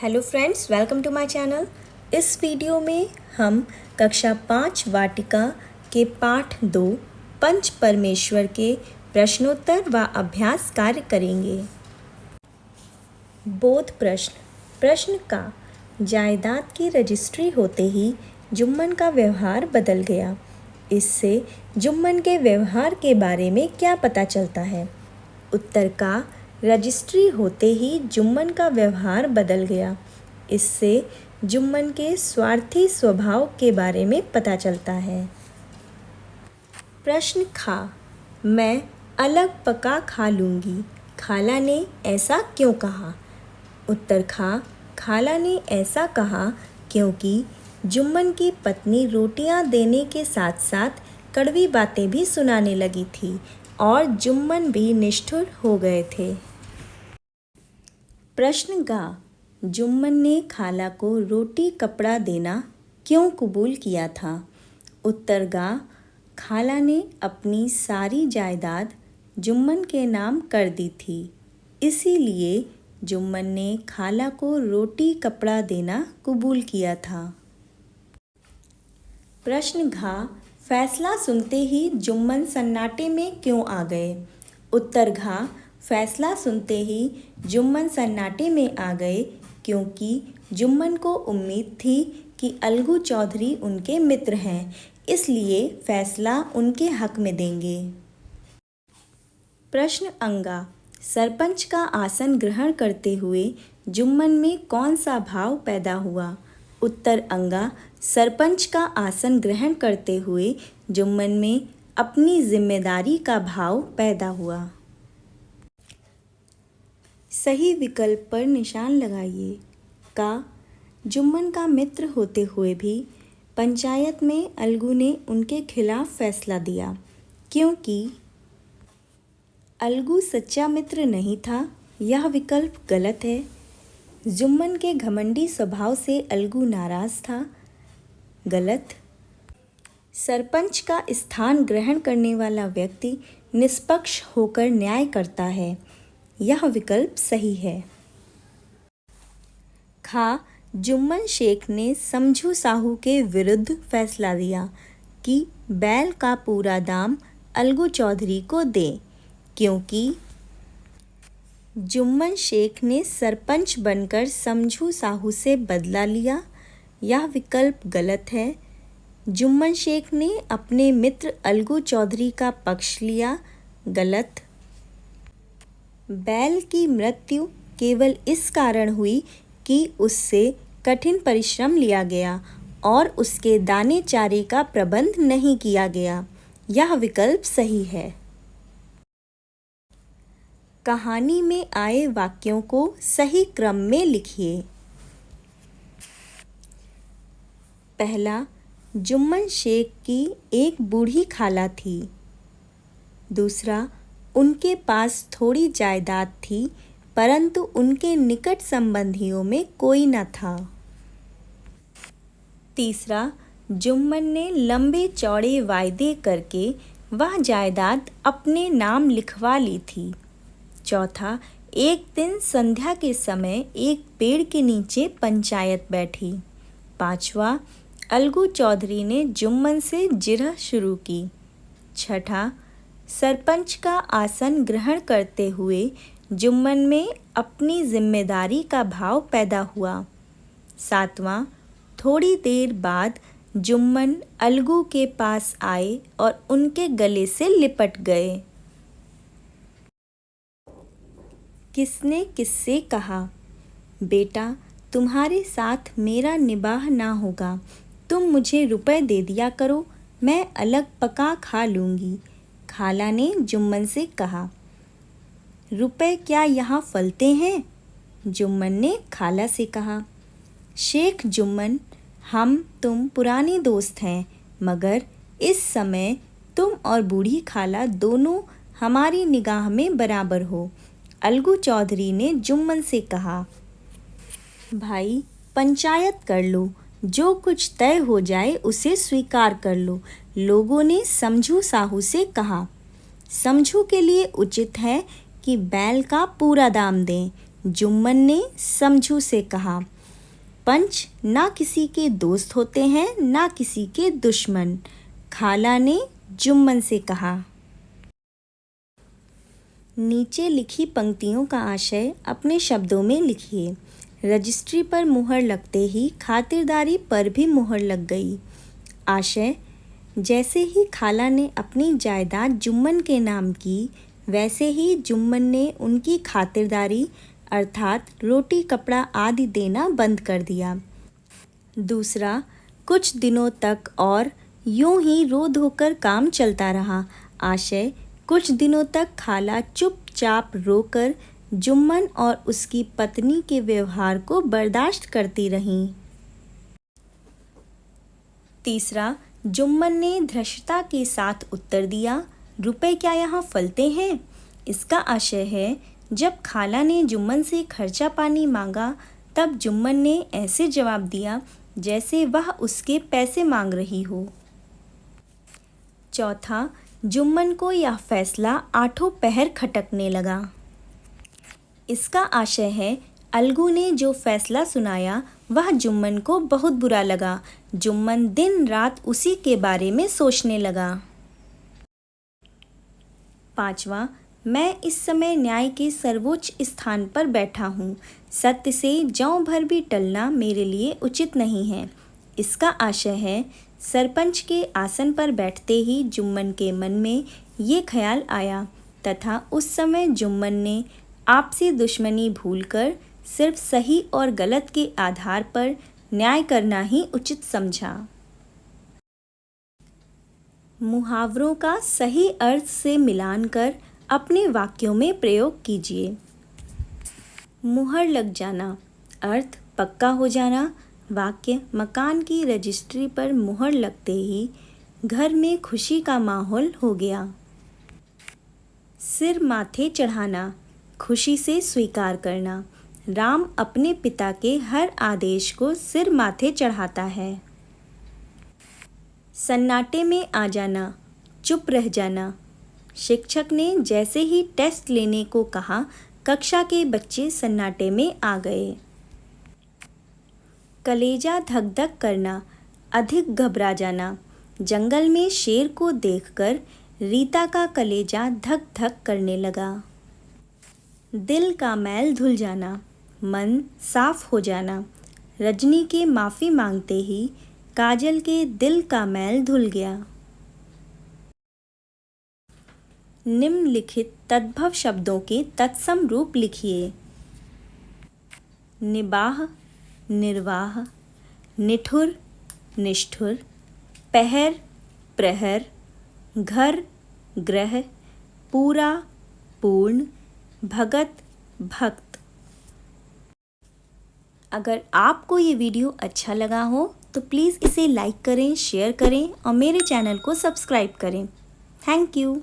Hello friends, welcome to my channel. इस video में हम कक्षा 5 वाटिका के पाठ 2 पंच परमेश्वर के प्रश्नोत्तर व अभ्यास कार्य करेंगे। बोध प्रश्न का जायदाद की रजिस्ट्री होते ही जुम्मन का व्यवहार बदल गया। इससे जुम्मन के व्यवहार के बारे में क्या पता चलता है? उत्तर का रजिस्ट्री होते ही जुम्मन का व्यवहार बदल गया। इससे जुम्मन के स्वार्थी स्वभाव के बारे में पता चलता है। प्रश्न खा, मैं अलग पका खा लूँगी, खाला ने ऐसा क्यों कहा? उत्तर खा, खाला ने ऐसा कहा क्योंकि जुम्मन की पत्नी रोटियां देने के साथ साथ कड़वी बातें भी सुनाने लगी थी और जुम्मन भी निष्ठुर हो गए थे। प्रश्न गा, जुम्मन ने खाला को रोटी कपड़ा देना क्यों कबूल किया था? उत्तर गा, खाला ने अपनी सारी जायदाद जुम्मन के नाम कर दी थी, इसीलिए जुम्मन ने खाला को रोटी कपड़ा देना कबूल किया था। प्रश्न घा, फैसला सुनते ही जुम्मन सन्नाटे में क्यों आ गए? उत्तर घा, फैसला सुनते ही जुम्मन सन्नाटे में आ गए क्योंकि जुम्मन को उम्मीद थी कि अलगू चौधरी उनके मित्र हैं, इसलिए फैसला उनके हक में देंगे। प्रश्न अंगा, सरपंच का आसन ग्रहण करते हुए जुम्मन में कौन सा भाव पैदा हुआ? उत्तर अंगा, सरपंच का आसन ग्रहण करते हुए जुम्मन में अपनी जिम्मेदारी का भाव पैदा हुआ। सही विकल्प पर निशान लगाइए। का, जुम्मन का मित्र होते हुए भी पंचायत में अलगू ने उनके खिलाफ फैसला दिया क्योंकि अलगू सच्चा मित्र नहीं था। यह विकल्प गलत है। जुम्मन के घमंडी स्वभाव से अलगू नाराज था। गलत। सरपंच का स्थान ग्रहण करने वाला व्यक्ति निष्पक्ष होकर न्याय करता है। यह विकल्प सही है। खा, जुम्मन शेख ने समझू साहू के विरुद्ध फैसला दिया कि बैल का पूरा दाम अलगू चौधरी को दें क्योंकि जुम्मन शेख ने सरपंच बनकर समझू साहू से बदला लिया। यह विकल्प गलत है। जुम्मन शेख ने अपने मित्र अलगू चौधरी का पक्ष लिया। गलत। बैल की मृत्यु केवल इस कारण हुई कि उससे कठिन परिश्रम लिया गया और उसके दाने चारे का प्रबंध नहीं किया गया। यह विकल्प सही है। कहानी में आए वाक्यों को सही क्रम में लिखिए। पहला, जुम्मन शेख की एक बूढ़ी खाला थी। दूसरा, उनके पास थोड़ी जायदाद थी परंतु उनके निकट संबंधियों में कोई न था। तीसरा, जुम्मन ने लंबे चौड़े वायदे करके वह जायदाद अपने नाम लिखवा ली थी। चौथा, एक दिन संध्या के समय एक पेड़ के नीचे पंचायत बैठी। पांचवा, अलगू चौधरी ने जुम्मन से जिरह शुरू की। छठा, सरपंच का आसन ग्रहण करते हुए जुम्मन में अपनी जिम्मेदारी का भाव पैदा हुआ। सातवां, थोड़ी देर बाद जुम्मन अलगू के पास आए और उनके गले से लिपट गए। किसने किससे कहा, बेटा तुम्हारे साथ मेरा निबाह ना होगा, तुम मुझे रुपए दे दिया करो, मैं अलग पका खा लूँगी। खाला ने जुम्मन से कहा। रुपए क्या यहाँ फलते हैं? जुम्मन ने खाला से कहा। शेख जुम्मन, हम तुम पुराने दोस्त हैं, मगर इस समय तुम और बूढ़ी खाला दोनों हमारी निगाह में बराबर हो। अलगू चौधरी ने जुम्मन से कहा। भाई, पंचायत कर लो, जो कुछ तय हो जाए उसे स्वीकार कर लो। लोगों ने समझू साहू से कहा। समझू के लिए उचित है कि बैल का पूरा दाम दें जुम्मन ने समझू से कहा। पंच ना किसी के दोस्त होते हैं ना किसी के दुश्मन, खाला ने जुम्मन से कहा। नीचे लिखी पंक्तियों का आशय अपने शब्दों में लिखिए। रजिस्ट्री पर मुहर लगते ही खातिरदारी पर भी मुहर लग गई। आशय, जैसे ही खाला ने अपनी जायदाद जुम्मन के नाम की, वैसे ही जुम्मन ने उनकी खातिरदारी अर्थात रोटी कपड़ा आदि देना बंद कर दिया। दूसरा, कुछ दिनों तक और यूं ही रो धोकर काम चलता रहा। आशय, कुछ दिनों तक खाला चुपचाप रोकर जुम्मन और उसकी पत्नी के व्यवहार को बर्दाश्त करती रहीं। तीसरा, जुम्मन ने धृष्टता के साथ उत्तर दिया, रुपए क्या यहाँ फलते हैं? इसका आशय है, जब खाला ने जुम्मन से खर्चा पानी मांगा तब जुम्मन ने ऐसे जवाब दिया जैसे वह उसके पैसे मांग रही हो। चौथा, जुम्मन को यह फैसला आठों पहर खटकने लगा। इसका आशय है, अलगू ने जो फैसला सुनाया वह जुम्मन को बहुत बुरा लगा। जुम्मन दिन रात उसी के बारे में सोचने लगा। पांचवा, मैं इस समय न्याय के सर्वोच्च स्थान पर बैठा हूँ। सत्य से जौं भर भी टलना मेरे लिए उचित नहीं है। इसका आशय है, सरपंच के आसन पर बैठते ही जुम्मन के मन में ये ख्याल आया तथा उस समय जुम्मन ने आपसी दुश्मनी भूलकर सिर्फ सही और गलत के आधार पर न्याय करना ही उचित समझा। मुहावरों का सही अर्थ से मिलान कर अपने वाक्यों में प्रयोग कीजिए। मुहर लग जाना, अर्थ पक्का हो जाना। वाक्य, मकान की रजिस्ट्री पर मुहर लगते ही घर में खुशी का माहौल हो गया। सिर माथे चढ़ाना, खुशी से स्वीकार करना। राम अपने पिता के हर आदेश को सिर माथे चढ़ाता है। सन्नाटे में आ जाना, चुप रह जाना। शिक्षक ने जैसे ही टेस्ट लेने को कहा, कक्षा के बच्चे सन्नाटे में आ गए। कलेजा धक धक करना, अधिक घबरा जाना। जंगल में शेर को देखकर रीता का कलेजा धक धक करने लगा। दिल का मैल धुल जाना, मन साफ हो जाना। रजनी के माफ़ी मांगते ही काजल के दिल का मैल धुल गया। निम्नलिखित तद्भव शब्दों के तत्सम रूप लिखिए। निबाह, निर्वाह, निठुर, निष्ठुर, पहर, प्रहर, घर, ग्रह, पूरा, पूर्ण, भगत, भक्त। अगर आपको ये वीडियो अच्छा लगा हो तो प्लीज़ इसे लाइक करें, शेयर करें और मेरे चैनल को सब्सक्राइब करें। Thank you.